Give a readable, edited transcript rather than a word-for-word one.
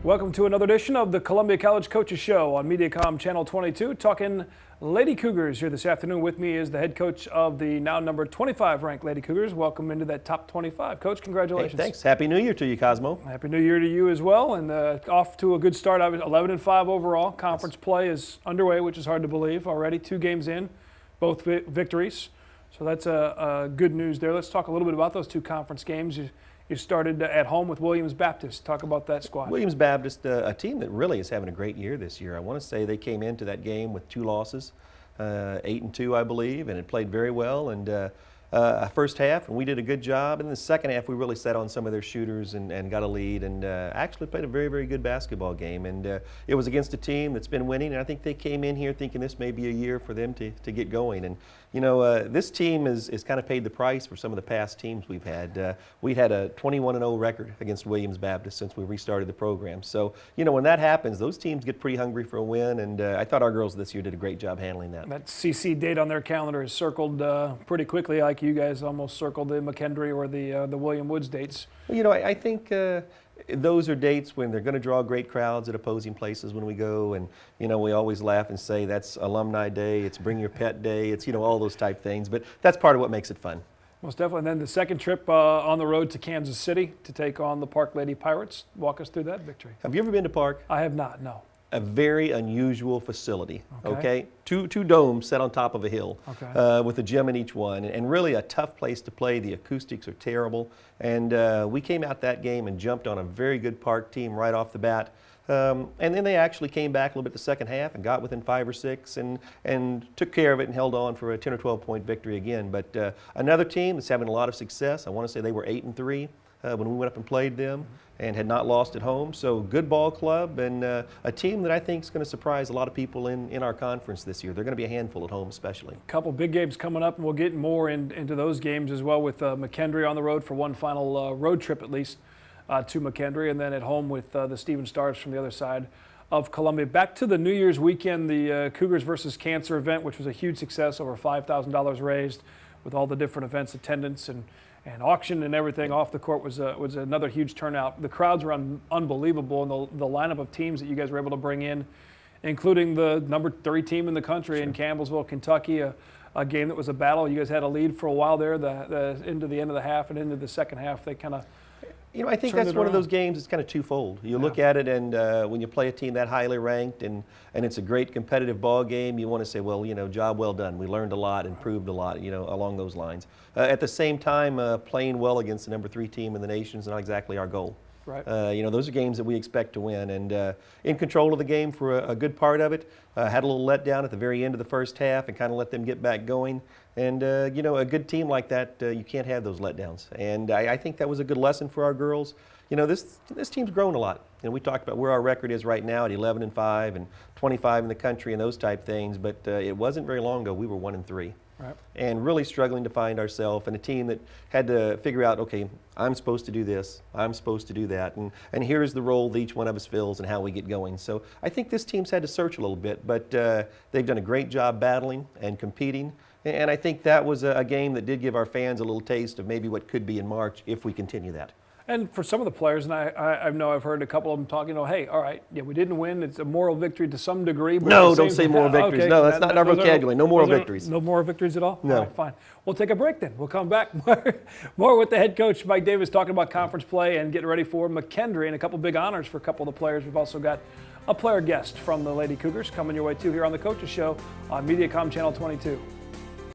Welcome to another edition of the Columbia College Coaches Show on Mediacom Channel 22, talking Lady Cougars. Here this afternoon with me is the head coach of the now number 25 ranked Lady Cougars. Welcome into that top 25. Coach, congratulations. Hey, thanks. Happy New Year to you, Cosmo. Happy New Year to you as well, and off to a good start. I was 11-5 overall. Conference play is underway, which is hard to believe already. 2 games in, both victories. So that's good news there. Let's talk a little bit about those 2 conference games. You started at home with Williams Baptist. Talk about that squad. Williams Baptist, a team that really is having a great year this year. I want to say they came into that game with 2 losses, 8-2, I believe, and it played very well. And first half, and we did a good job. And in the second half, we really set on some of their shooters and got a lead, and actually played a very, very good basketball game. And it was against a team that's been winning, and I think they came in here thinking this may be a year for them to get going. And you know, this team is kind of paid the price for some of the past teams we've had. We had a 21-0 record against Williams Baptist since we restarted the program. So, you know, when that happens, those teams get pretty hungry for a win, and I thought our girls this year did a great job handling that. That CC date on their calendar is circled pretty quickly, like you guys almost circled the McKendree or the William Woods dates. Well, you know, I think those are dates when they're going to draw great crowds at opposing places when we go, and you know, we always laugh and say that's alumni day, it's bring your pet day, it's, you know, all those type things, but that's part of what makes it fun. Most definitely. And then the second trip on the road to Kansas City to take on the Park Lady Pirates. Walk us through that victory. Have you ever been to Park? I have not, no. A very unusual facility, okay? Two domes set on top of a hill, with a gym in each one, and really a tough place to play. The acoustics are terrible, and we came out that game and jumped on a very good Park team right off the bat. And then they actually came back a little bit the second half and got within 5 or 6 and took care of it and held on for a 10 or 12 point victory again. But another team that's having a lot of success. I want to say they were 8-3 when we went up and played them, and had not lost at home. So good ball club, and a team that I think is going to surprise a lot of people in our conference this year. They're going to be a handful at home especially. A couple big games coming up, and we'll get more into those games as well, with McKendree on the road for one final road trip at least to McKendree, and then at home with the Stephen Stars from the other side of Columbia. Back to the New Year's weekend, the Cougars versus Cancer event, which was a huge success, over $5,000 raised with all the different events, attendance and auction and everything off the court was another huge turnout. The crowds were unbelievable, and the lineup of teams that you guys were able to bring in, including the number 3 team in the country in Campbellsville, Kentucky, a game that was a battle. You guys had a lead for a while there, into the end of the half and into the second half. They kind of, you know, I think that's one of those games that's kind of twofold. You look at it, and when you play a team that highly ranked and it's a great competitive ball game, you want to say, well, you know, job well done. We learned a lot and proved a lot, you know, along those lines. At the same time, playing well against the number 3 team in the nation is not exactly our goal. Right. You know, those are games that we expect to win, and in control of the game for a good part of it. Had a little letdown at the very end of the first half and kind of let them get back going. And, you know, a good team like that, you can't have those letdowns. And I think that was a good lesson for our girls. You know, this team's grown a lot. And we talked about where our record is right now at 11-5 and 25 in the country and those type things. But it wasn't very long ago we were 1-3. Right. And really struggling to find ourselves, and a team that had to figure out, okay, I'm supposed to do this, I'm supposed to do that, and here's the role that each one of us fills and how we get going. So I think this team's had to search a little bit, but they've done a great job battling and competing. And I think that was a game that did give our fans a little taste of maybe what could be in March if we continue that. And for some of the players, and I know I've heard a couple of them talking, hey, all right, yeah, we didn't win. It's a moral victory to some degree. But no, don't say moral victories. Okay, no, that's not in our vocabulary. No moral victories. No moral victories at all? No. All right, fine. We'll take a break then. We'll come back more with the head coach, Mike Davis, talking about conference play and getting ready for McKendree and a couple big honors for a couple of the players. We've also got a player guest from the Lady Cougars coming your way too here on the Coaches Show on Mediacom Channel 22.